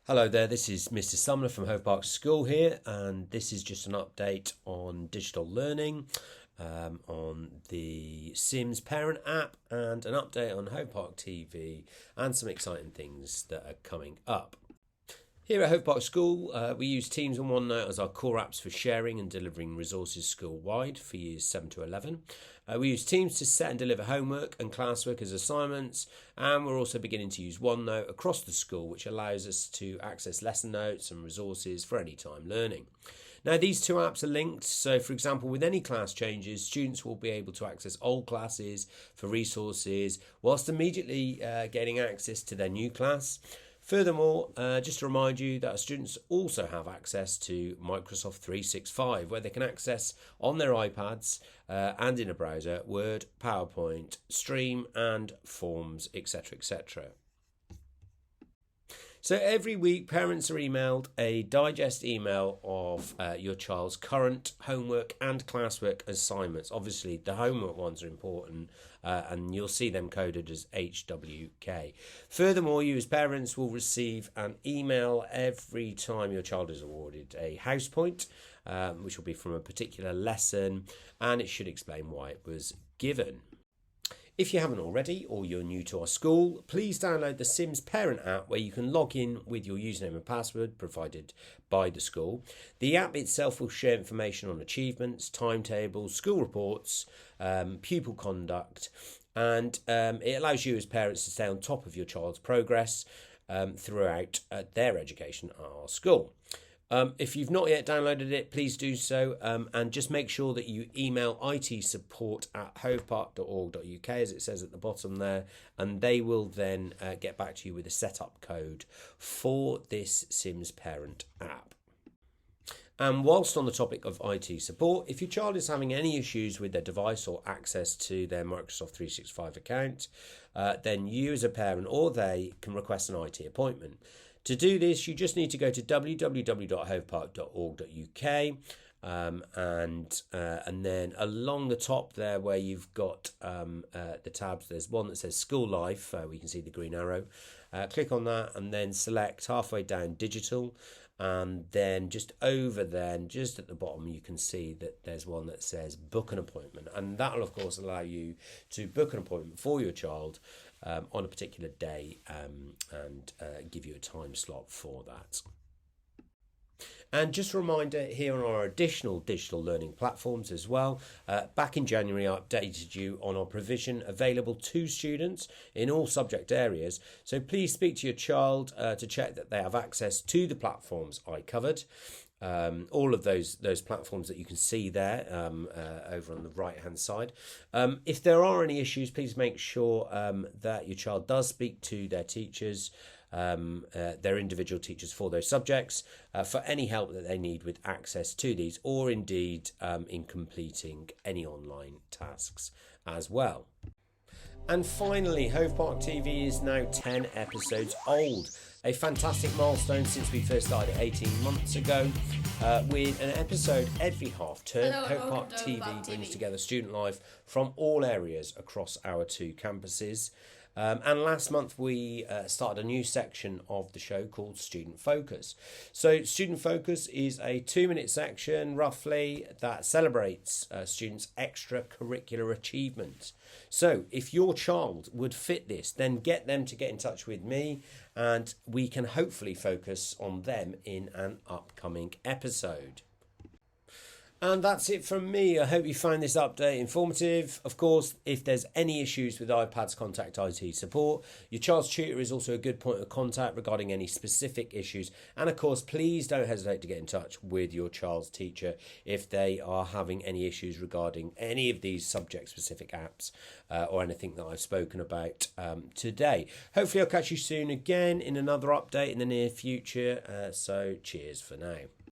Hello there, this is Mr. Sumner from Hove Park School here, and this is just an update on digital learning, on the Sims Parent app, and an update on Hove Park TV, and some exciting things that are coming up. Here at Hove Park School, we use Teams and OneNote as our core apps for sharing and delivering resources school-wide for years 7 to 11. We use Teams to set and deliver homework and classwork as assignments, and we're also beginning to use OneNote across the school, which allows us to access lesson notes and resources for anytime learning. Now, these two apps are linked, so for example, with any class changes, students will be able to access old classes for resources, whilst immediately gaining access to their new class. Furthermore, just to remind you that our students also have access to Microsoft 365, where they can access on their iPads and in a browser Word, PowerPoint, Stream and Forms, etc. etc. So every week, parents are emailed a digest email of your child's current homework and classwork assignments. Obviously, the homework ones are important, and you'll see them coded as HWK. Furthermore, you as parents will receive an email every time your child is awarded a house point, which will be from a particular lesson, and it should explain why it was given. If you haven't already, or you're new to our school, please download the Sims Parent app, where you can log in with your username and password provided by the school. The app itself will share information on achievements, timetables, school reports, pupil conduct, and it allows you as parents to stay on top of your child's progress throughout their education at our school. If you've not yet downloaded it, please do so, and just make sure that you email itsupport@hovepark.org.uk, as it says at the bottom there, and they will then get back to you with a setup code for this Sims Parent app. And whilst on the topic of IT support, if your child is having any issues with their device or access to their Microsoft 365 account, then you as a parent or they can request an IT appointment. To do this, you just need to go to www.hovepark.org.uk, and then along the top there where you've got the tabs, there's one that says School Life, we can see the green arrow. Click on that and then select halfway down Digital, and then just over there, and just at the bottom, you can see that there's one that says Book an Appointment, and that will of course allow you to book an appointment for your child on a particular day, and give you a time slot for that. And just a reminder here on our additional digital learning platforms as well, back in January I updated you on our provision available to students in all subject areas, so please speak to your child to check that they have access to the platforms I covered. All of those platforms that you can see there over on the right hand side. If there are any issues, please make sure that your child does speak to their teachers, their individual teachers for those subjects, for any help that they need with access to these, or indeed in completing any online tasks as well. And finally, Hove Park TV is now 10 episodes old. A fantastic milestone since we first started 18 months ago, with an episode every half term. Hove Park TV brings together student life from all areas across our two campuses. And last month we started a new section of the show called Student Focus. So Student Focus is a 2-minute section roughly that celebrates students' extracurricular achievements. So if your child would fit this, then get them to get in touch with me, and we can hopefully focus on them in an upcoming episode. And that's it from me. I hope you find this update informative. Of course, if there's any issues with iPads, contact IT support. Your child's tutor is also a good point of contact regarding any specific issues. And of course, please don't hesitate to get in touch with your child's teacher if they are having any issues regarding any of these subject-specific apps or anything that I've spoken about today. Hopefully, I'll catch you soon again in another update in the near future. So cheers for now.